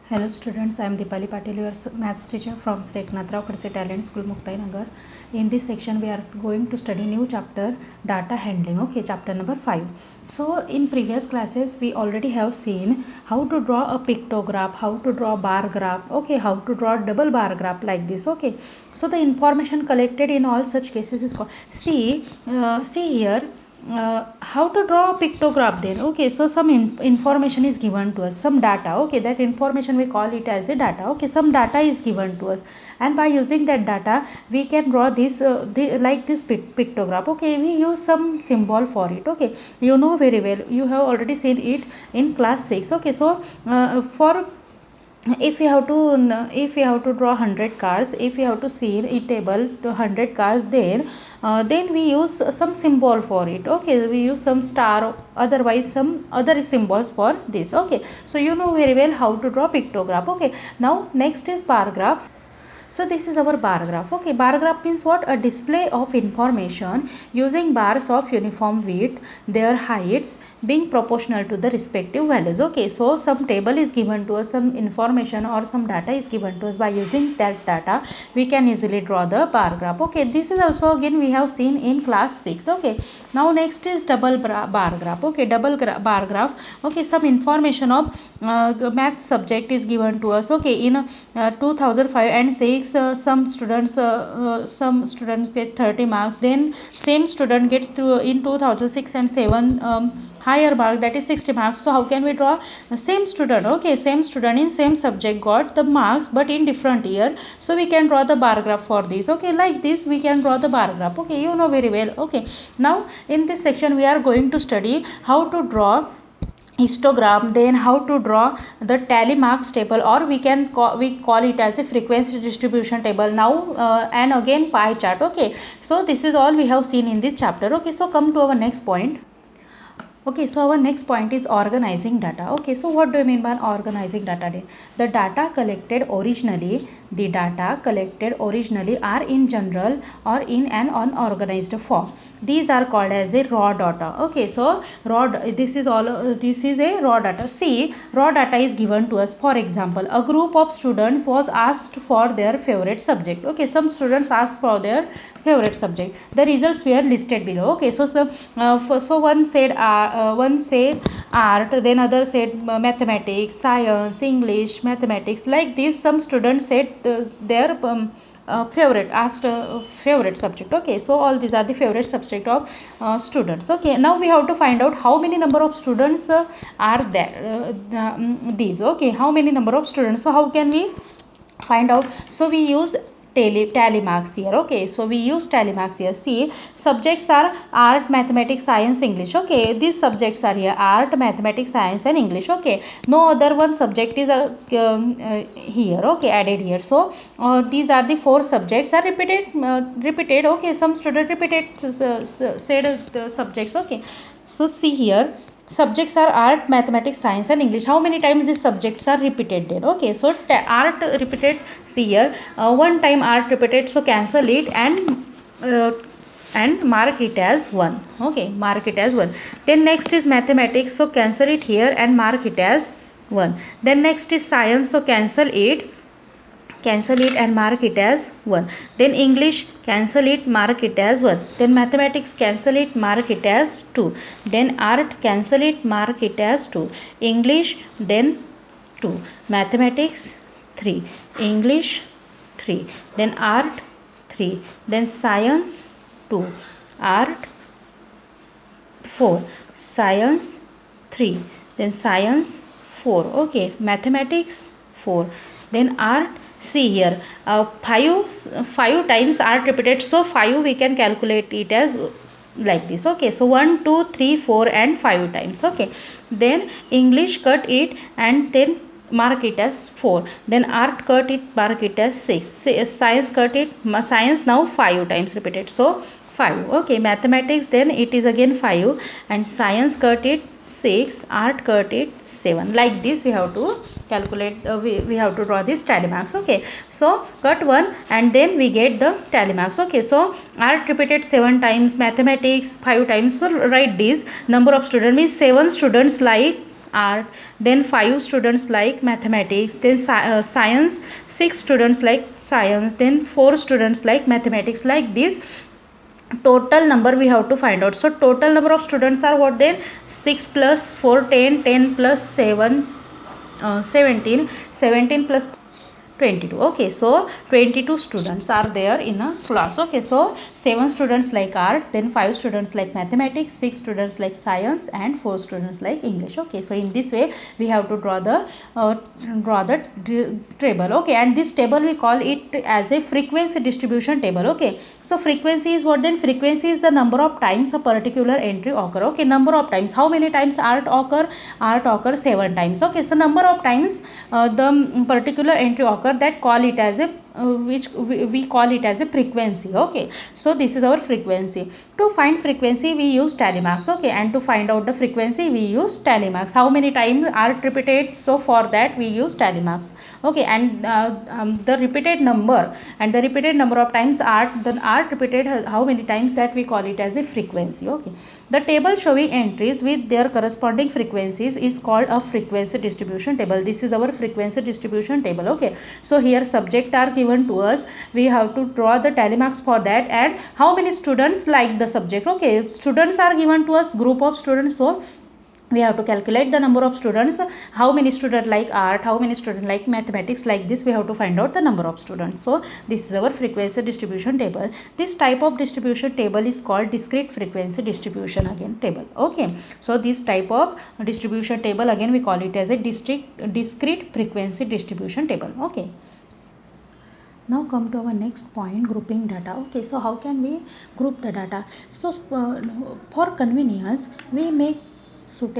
Hello students, I am Deepali Patil, your maths teacher from Sri Eknath Rao Khadse Talent School, Muktai Nagar. In this section, we are going to study new chapter, data handling. Okay, chapter number 5. So, in previous classes, we already have seen how to draw a pictograph, how to draw bar graph, okay, how to draw double bar graph like this. Okay, so the information collected in all such cases is called. See here. How to draw a pictograph then. Okay, so some information is given to us, some data. Okay, that information we call it as a data. Okay, some data is given to us, and by using that data we can draw this like this pictograph. Okay, we use some symbol for it. Okay, you know very well, you have already seen it in class 6. Okay, so for if we have to draw 100 cars, if we have to see a table to 100 cars, then we use some symbol for it. Okay, we use some star, otherwise some other symbols for this. Okay, so you know very well how to draw pictograph. Okay, now next is bar graph. So this is our bar graph. Okay, bar graph means what? A display of information using bars of uniform width, their heights being proportional to the respective values. Okay, so some table is given to us, some information or some data is given to us. By using that data, we can easily draw the bar graph. Okay, this is also again we have seen in class 6. Okay, now next is double bar graph. Okay, bar graph. Okay, some information of math subject is given to us. Okay, in 2005 and 6, some students get 30 marks, then same student gets to in 2006 and 7 higher mark, that is 60 marks. So how can we draw same student? Okay, same student in same subject got the marks but in different year, so we can draw the bar graph for this. Okay, like this we can draw the bar graph. Okay, you know very well. Okay, now in this section we are going to study how to draw histogram, then how to draw the tally marks table, or we call it as a frequency distribution table now, and again pie chart. Okay, so this is all we have seen in this chapter. Okay, so come to our next point. Okay, so our next point is organizing data. Okay, so what do you mean by organizing data? The data collected originally, are in general or in an unorganized form. These are called as a raw data. Okay, so this is a raw data. See, raw data is given to us. For example, a group of students was asked for their favorite subject. Okay, some students asked for their favorite subject. The results were listed below. Okay, so one said art, then other said mathematics, science, English, mathematics. Like this, some students said their favorite subject. Okay, so all these are the favorite subject of students. Okay, now we have to find out how many number of students are there. These. Okay, how many number of students? So how can we find out? So we use tally marks here. Okay, so we use tally marks here. See, subjects are art, mathematics, science, English. Okay, these subjects are here: art, mathematics, science and English. Okay, no other one subject is here. Okay, added here. So these are the 4 subjects are repeated. Okay, some student repeated said the subjects. Okay, so see here, subjects are art, mathematics, science and English. How many times these subjects are repeated then? Okay, so art repeated. See here, one time art repeated, so cancel it and mark it as 1. Okay, mark it as 1. Then next is mathematics, so cancel it here and mark it as 1. Then next is science, so cancel it and mark it as 1. Then English, cancel it, mark it as 1. Then mathematics, cancel it, mark it as 2. Then art, cancel it, mark it as 2. English, then 2. Mathematics 3. English 3. Then art 3. Then science 2. Art 4. Science 3. Then science 4. Okay, mathematics 4. Then art. See here, 5 times art repeated, so 5 we can calculate it as like this. Okay, so 1 2 3 4 and 5 times. Okay, then English, cut it and then mark it as 4. Then art, cut it, mark it as 6. Science, cut it, science now 5 times repeated, so 5. Okay, mathematics, then it is again 5 and science, cut it, 6, art, cut it, 7. Like this we have to calculate, we have to draw this tally marks. Okay, so cut 1 and then we get the tally marks. Okay, so art repeated 7 times, mathematics 5 times. So write this number of students means 7 students like art, then 5 students like mathematics, then science 6 students like science, then 4 students like mathematics. Like this total number we have to find out. So total number of students are what then? 6 plus 4 10, 10 plus 7 17, 17 plus 22. Okay, so 22 students are there in a class. Okay, so 7 students like art, then 5 students like mathematics, 6 students like science, and 4 students like English. Okay, so in this way we have to draw the table. Okay, and this table we call it as a frequency distribution table. Okay, so frequency is what then? Frequency is the number of times a particular entry occur. Okay, number of times, how many times art occur? Art occur 7 times. Okay, so number of times the particular entry occur, that call it as a which we call it as a frequency. Okay, so this is our frequency. To find frequency we use tally marks. Okay, and to find out the frequency we use tally marks. How many times art repeated? So for that we use tally marks. Okay, and the repeated number of times art repeated how many times, that we call it as a frequency. Okay, the table showing entries with their corresponding frequencies is called a frequency distribution table. This is our frequency distribution table. Okay, so here subject are given to us, we have to draw the tally marks for that, and how many students like the subject. Okay, students are given to us, group of students, so we have to calculate the number of students, how many students like art, how many students like mathematics. Like this we have to find out the number of students. So this is our frequency distribution table. This type of distribution table is called discrete frequency distribution again table. Okay, so this type of distribution table again we call it as a discrete frequency distribution table. Okay, now come to our next point, grouping data. Okay, so how can we group the data? So for convenience we make suitable